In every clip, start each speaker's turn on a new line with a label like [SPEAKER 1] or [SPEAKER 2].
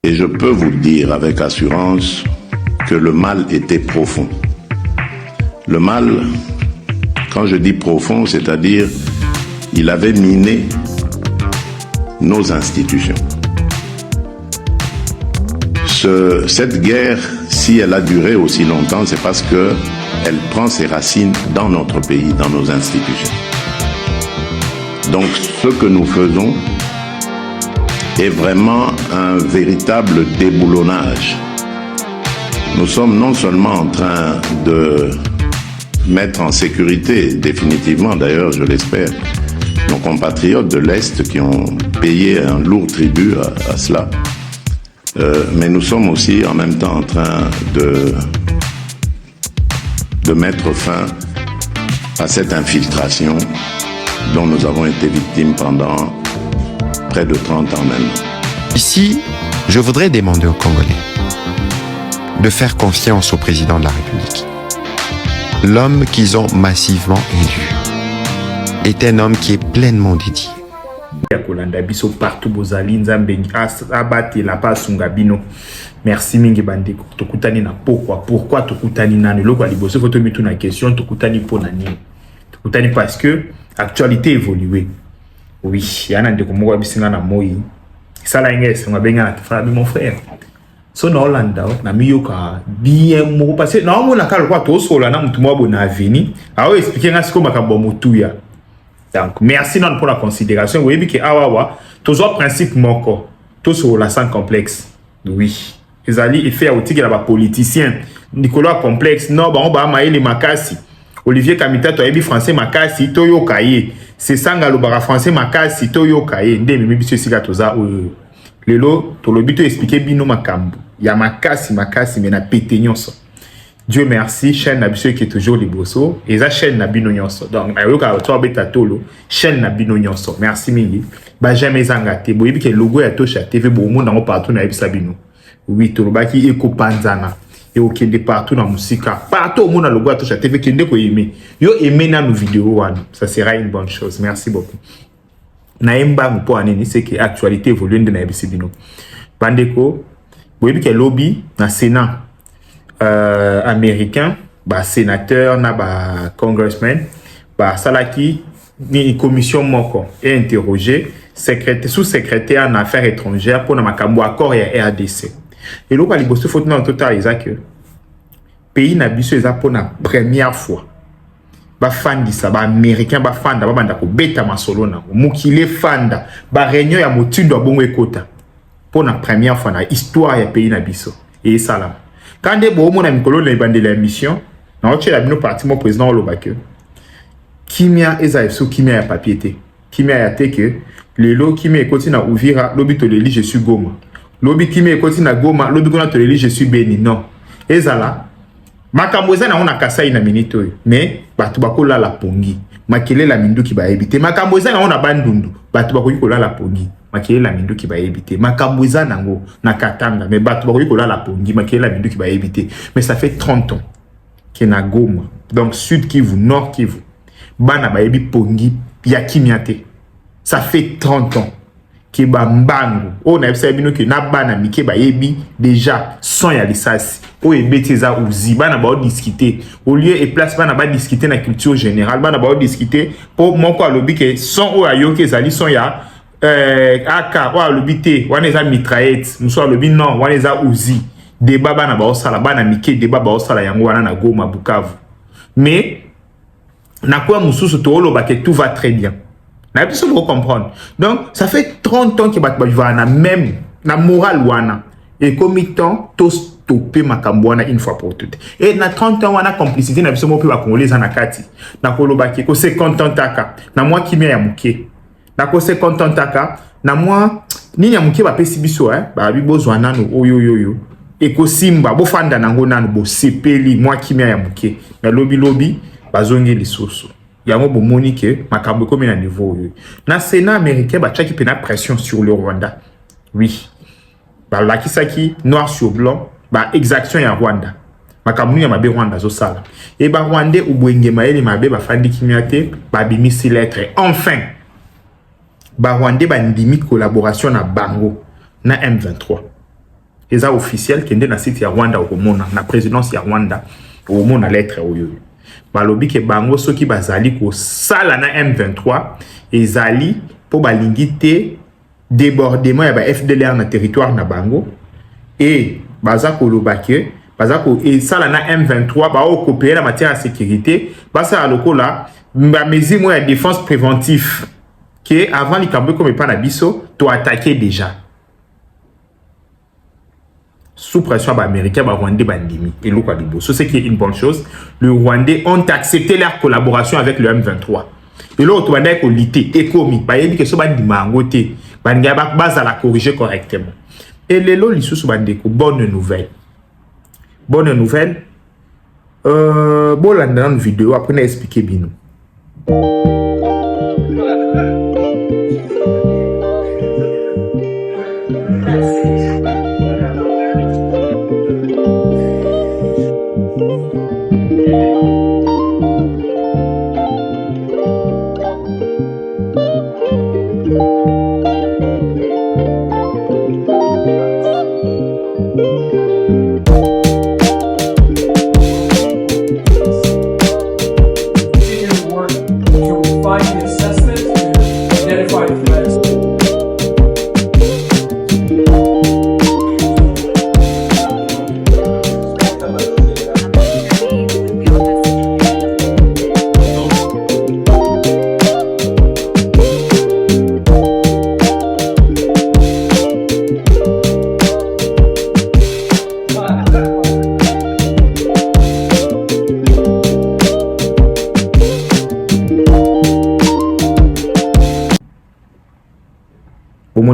[SPEAKER 1] Et je peux vous dire avec assurance que le mal était profond. Le mal, quand je dis profond, c'est-à-dire il avait miné nos institutions. Cette guerre, si elle a duré aussi longtemps, c'est parce qu'elle prend ses racines dans notre pays, dans nos institutions. Donc ce que nous faisons est vraiment un véritable déboulonnage. Nous sommes non seulement en train de mettre en sécurité, définitivement d'ailleurs, je l'espère, nos compatriotes de l'Est qui ont payé un lourd tribut à cela, mais nous sommes aussi en même temps en train de mettre fin à cette infiltration dont nous avons été victimes pendant près de 30 ans maintenant.
[SPEAKER 2] Ici, je voudrais demander aux Congolais de faire confiance au président de la République. L'homme qu'ils ont massivement élu est un homme qui est pleinement dédié.
[SPEAKER 3] Merci mingi bandeko. Tokutani na pourquoi tokutani nani loko liboso faut mitu na question tokutani pour nani. Tokutani parce que actualité évolue. Oui, yana ndeko moko bisinga na moi. Sala ngese ngabenga na tfala mon frère. So na Hollanda na miyoka bien moko parce que na mona kala kwa to sola na mutu mwa bona aveni. Awo expliquer nga siko makambo mutuya. Donc merci non pour la considération. Vous voyez que awawa toujours principe moko. Tout sur la sans complexe. Oui. Les alliés effet outil que la politicien Nicolas complexe non ba on ba maïli makasi. Olivier Kamita to ebi français makasi to yo kaye. C'est sanga lo bara français makasi to yo kaye. Nde mi biso sika toza lelo to lo bito expliquer bino makambo. Ya makasi mais na pété nyonso. Dieu merci, chaîne Nabiso qui est toujours liboso. Et la chaîne Nabino Nyonso. Donc, chaîne Nabino Nyonso. Merci mingi. Bah, jamais zangate. Bo yebi ke logo ya Tosha TV, bo monde nango partout na ebisa bino. Oui, to lobaki eko panzana. Et au kende partout dans musika. Partout au monde na logo ya Tosha TV, kende ko aimé. Yo aimé na nos vidéos, ça sera une bonne chose. Merci beaucoup. Naemba mpo aneni, c'est que actualité évolue de na ebisa bino. Bandeko, bo yebi ke lobby na Sénat. Américain, bah sénateur, na bah congressman, bah salaki ni commission moko est interrogé sous-secrétaire en affaires étrangères pour na makambo accord ya RDC. Et là li bosse faut na total que pays na biso eza pour la première fois. Ba fandi sa ba américain ba fanda ba banda ko beta masolo na mukile fanda ba réunion ya motindo bongo ekota pour la première fois na histoire ya pays na biso et salam. Quand des beaux mon ami colonel bandé la mission, na oche la bino parti mon président Lobake. Kimia ezaifso kimia ya papier. Kimia ya teke le lo kimia ekoti na Uvira, lobi to leli je suis Goma. Lobi kimia ekoti na Goma, lobi kona to leli je suis Beni. Non. Ezala makambo eza na ona Kasai na minito mais batu bakola la pongi. Makele la mindu ki ba ebite. Makambo eza na ona bandundu, batu bakoki kola la pongi. Makele la mindu ki ba ebite. Makambo eza nango na Katanga mais batu bakoki kola la pongi. Makele la mindu ki ba ebite. Mais ça fait 30 ans que na Goma. Donc Sud Kivu, Nord Kivu. Bana ba ebi pongi ya kimiate. Ça fait 30 ans que ba mbangu. O na ebisa bino ke na bana mike ba ebi déjà sans ya lisasi. O ebeteza uzi bana ba discuter. Au lieu et place bana ba discuter na culture générale, bana ba discuter pour moko alobi ke son o ayoke zali son ya aka wa lobité waneza mitraillette muso lobi non waneza uzi débat bana ba osala bana mike débat ba osala yango wana na Goma Bukavu mais na quoi mususu to loba que tout va très bien na biso vous comprendre donc ça fait 30 ans que bat va na même na moral wana et comme temps to stopper makambo wana une fois pour toutes et na 30 ans wana complicité na biso mo pe ba congolais na kati na ko loba ke ko 50 ans taka na moi kimia ya muke na ko se contentaka na moi nini ya muke ba pesi biso ba bibozwa nanu oyo e ko simba bo fanda nango nanu bo sepeli moi kimia ya muke na lobi bazongi lisusu ya mo bo monique makambo comme na niveau oyo na Sénat américain ba tchaki pena pression sur le Rwanda oui ba lakisaki noir sur blanc ba exaction ya Rwanda makambo ya mabe Rwanda zo sala e ba Rwandais ubwenge maeli mabe ba fandi kimiate ba bimisi lettre enfin ba Rwandais ba ndimi collaboration na bango na M23 eza officiel kende na site ya Rwanda okomona na présidence ya Rwanda okomona lettre oyo balobi ke bango soki bazali ko sala na M23 ezali po balingi te débordement ya ba FDLR na territoire na bango et baza koloba ke baza ko sala na M23 ba o coopérer la matière de sécurité basa lokola ba mesure mo ya défense préventive que avant likambo comme pas na biso to attaquer déjà sous pression américain, Rwandais bandimi et le Kwadiboso, ce qui est une bonne chose. Les Rwandais ont accepté leur collaboration avec le M23. Et l'autre Rwandais ont lutté et commis. Bah il dit que ce bandi mangoté, bandi base à la corriger correctement. Et les lots l'issue bandeko bonne nouvelle. Bonne nouvelle. Bon là dans une vidéo après on a expliqué bien.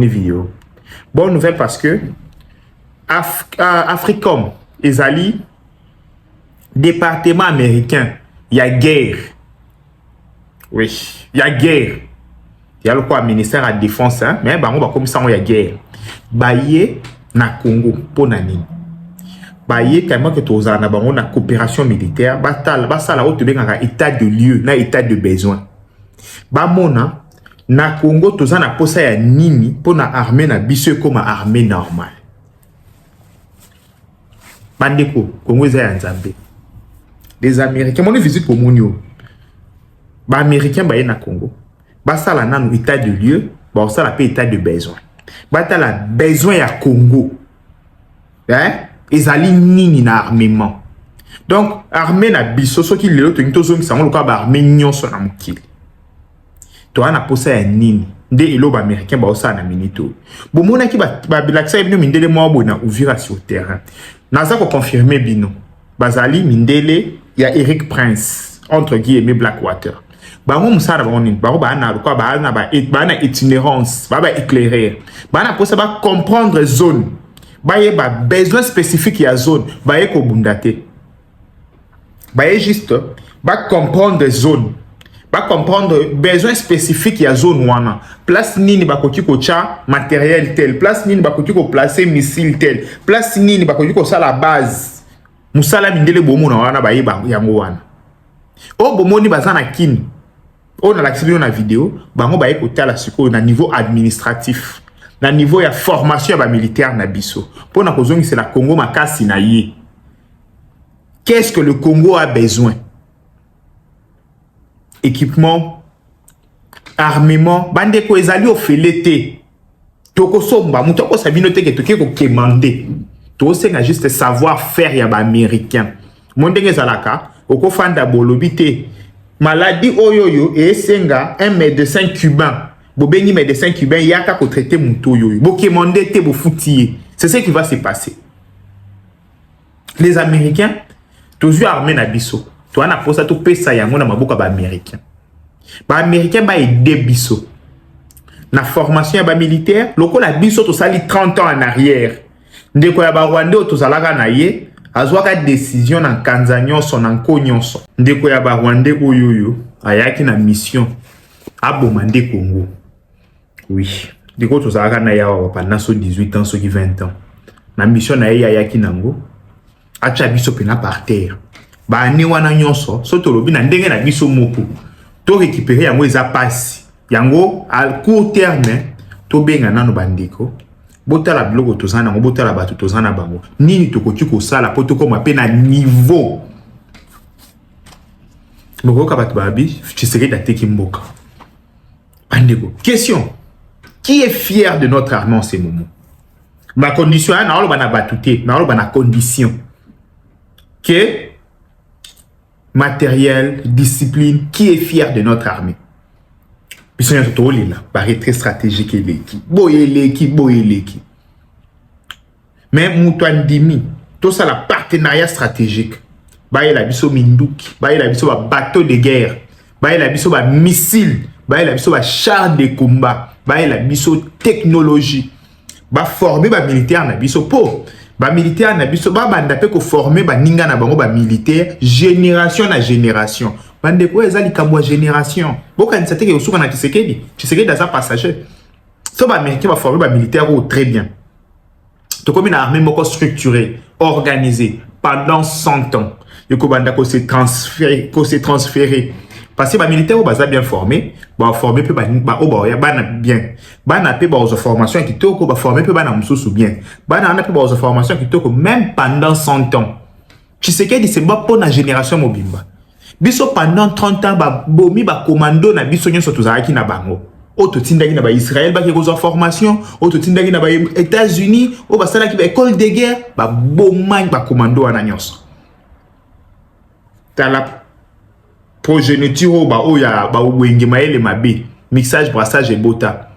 [SPEAKER 3] Vidéo. Bonne nouvelle parce que Africom, Ezali, département américain, il y a guerre. Oui, il y a guerre. Il y a le quoi, ministère à défense, hein, mais on va comme ça, il y a guerre. Baye na Congo, pour nani. Baye, quand même que tu as une coopération militaire, ça la haute état de lieu, na état de besoin. Mona na Congo toza na posa ya nini pour na armée na biso comme armée normale. Bandeko Congo za ya Nzambe. Les Américains mon visite pour monio. Ba Américains ba na Congo. Ba sala nanu état de lieu, ba sala pe état de besoin. Ba ta la besoin ya Congo. Hein? Ezali nini na armement. Donc armée na biso soki lelo to ntozo misango loka ba armée nyonso na mokili. To ana posa ya nini nde eloba américain ba osa na minito bomona ki ba bilakisa bino mindele mo bona ouvira sur terrain naza ko confirmer bino bazali mindele ya Eric Prince entre guillemets Blackwater ba mo musara ba onini ba ba na ko ba na itinérance ba éclairer ba na posa ba comprendre zone ba ye ba besoin spécifique ya zone ba ye ko bundate ba ye juste ba comprendre zone ba comprendre besoin spécifique ya zone wana place nini bakoki ko cha matériel tel place nini bakoki ko placer missile tel place nini bakoki ko sala base musala mindele bomona wana ba yeba yango wana o bomoni bazana kini on a l'accès na vidéo bango ba yeko tala siko na niveau administratif na niveau ya formation ya ba militaire na biso pona kozongi c'est la Congo makasi na ye. Qu'est-ce que le Congo a besoin? Équipement, armement, bande ko ezali ofelete. Toko somba, mutoko sabinote ke toke ko kemande. To senga juste savoir faire ya ba américain. Mondenge zalaka, oko fanda bolobite. Maladie oyoyo e senga un médecin cubain. Bobengi médecin cubain yaka ko traiter muto yoyo. Bo kemande te bo foutier. C'est ce qui va se passer. Les Américains, toujours armés na biso. Toi na posa to pesa yango na maboka ba américain. Ba américain ba aider biso. Na formation ya ba militaire, lokola biso to sali 30 ans en arrière. Ndeko ya ba Rwanda to zalaka na ye, azwaka décision na Kanzanyo son anko nyonso. Ndeko ya ba Rwanda oyoyo ayaki na mission abomande Congo. Oui, ndeko to zalaka na yawa pendant 18 ans, 20 ans. Na mission na ye ayaki nango. Acha biso pena par terre. Ba ni wana nyonso so to lobi na ndenge na biso moko to récupérer yango eza pasi yango à court terme to benga nano bandeko botala biloko tozana ngo botala bato tozana bango nini tokoki kosala po tokoma pe na niveau mokoka bato babi Tshisekedi ateki mboka bandeko. Question: qui est fier de notre armée en ce moment? Ma condition na oloba na batute na oloba na condition que matériel, discipline, qui est fier de notre armée? Biso nyo toli là, barré très stratégique eleki. Boyeleki. Mais Moutouan Dimi, tout ça la partenariat stratégique. Baye la biso minduki, baye la biso ba bateau de guerre, baye la biso ba missile, baye la biso ba char de combat, baye la biso technologie. Ba former ba militaire na biso po. Ba militaire na biso ba banda pe ko former ba ninga na bango ba militaire génération na génération. Bande ko ezali kamwa génération. Boka nisate ke usuka na Tshisekedi dans un passager. So ba américain va former ba militaire très bien. To comme une armée moko structurée, organisée pendant 100 ans. Yoko banda ko se transférer. Parce que les militaires sont bien formés, ils formés bien, ils ont formation qui sont formés bien, ils formation qui même pendant 100 ans. Tu sais que c'est pas pour la génération mobimba. Biso pendant 30 ans, bomi ba commando na biso nyo soto zaki na bango. Auto tindaki na ba Israël ba ki formation, auto tindaki na ba États-Unis, o ba sala ki ba école de guerre, ba bomang ba commando ana nyonso. Tala progéniture ba oya ba wenge maele mabe mixage brassage et bota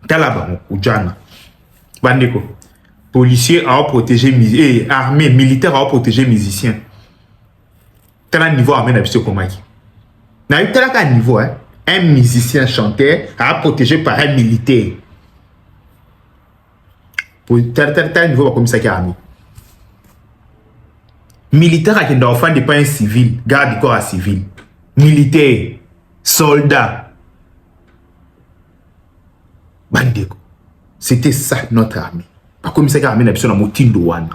[SPEAKER 3] tala ba ujana bandeko policier a protéger armée militaire a protéger musicien tala niveau armée na biso komaki na tala ka niveau un musicien chanteur a protégé par un militaire pour tala niveau ba comme ça qui armée militaire qui doit faire des pas un civil, garde du corps à civil, militaire, soldat. Bandeko. C'était ça notre armée. Pas comme ça qu'armée n'a besoin de motin douane.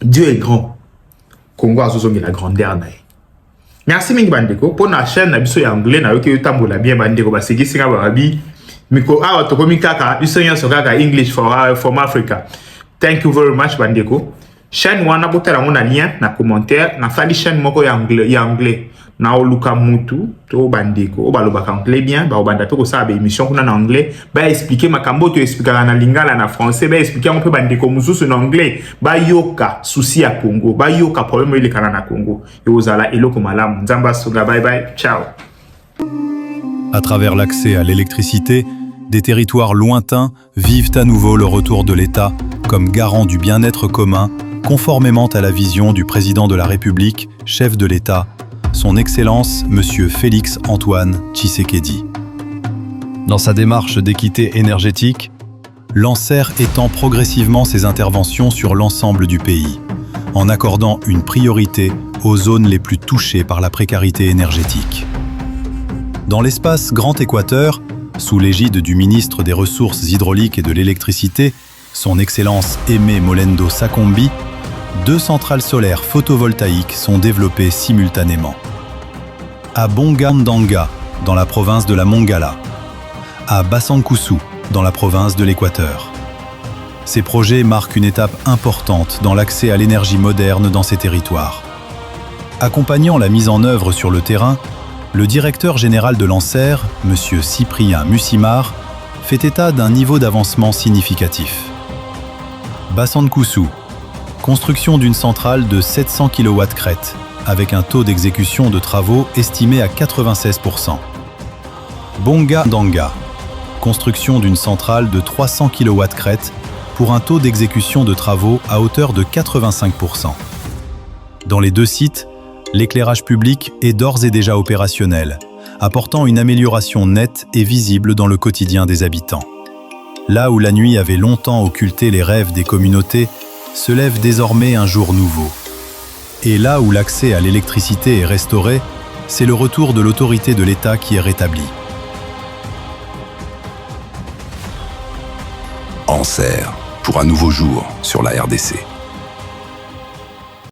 [SPEAKER 3] Dieu est grand. Congo a besoin de la grandeur. Merci mingi bandeko. Pour la chaîne n'a besoin d'anglais n'a aucun tambour la bien bandeko parce que c'est barabi. Miko ah to komi kaka bisonya so kaka English from Africa. Thank you very much bandeko. Chaîne wana botala mona lien na commentaire na fali chaîne moko ya anglais na oluka mutu to bandeko o baloba anglais bien ba obanda pe ko sa ba émission kuna na anglais ba expliquer makambo to expliquer na lingala na français ba expliquer un peu bandeko mususu na anglais ba yoka souci ya Congo ba yoka problème ile kana na Congo et ozala eloko malamu nzamba soga bye bye ciao.
[SPEAKER 4] À travers l'accès à l'électricité, des territoires lointains vivent à nouveau le retour de l'État comme garant du bien-être commun, conformément à la vision du président de la République, chef de l'État, son Excellence Monsieur Félix Antoine Tshisekedi. Dans sa démarche d'équité énergétique, l'ANSER étend progressivement ses interventions sur l'ensemble du pays, en accordant une priorité aux zones les plus touchées par la précarité énergétique. Dans l'espace Grand Équateur, sous l'égide du ministre des Ressources hydrauliques et de l'électricité, son Excellence Aimé Molendo Sakombi, 2 centrales solaires photovoltaïques sont développées simultanément. À Bongandanga, dans la province de la Mongala, à Basankusu, dans la province de l'Équateur. Ces projets marquent une étape importante dans l'accès à l'énergie moderne dans ces territoires. Accompagnant la mise en œuvre sur le terrain, le directeur général de l'ANSER, M. Cyprien Mussimar, fait état d'un niveau d'avancement significatif. Basankusu, construction d'une centrale de 700 kW crête, avec un taux d'exécution de travaux estimé à 96%. Bongandanga, construction d'une centrale de 300 kW crête, pour un taux d'exécution de travaux à hauteur de 85%. Dans les 2 sites, l'éclairage public est d'ores et déjà opérationnel, apportant une amélioration nette et visible dans le quotidien des habitants. Là où la nuit avait longtemps occulté les rêves des communautés, se lève désormais un jour nouveau. Et là où l'accès à l'électricité est restauré, c'est le retour de l'autorité de l'État qui est rétabli.
[SPEAKER 5] ANSER, pour un nouveau jour sur la RDC.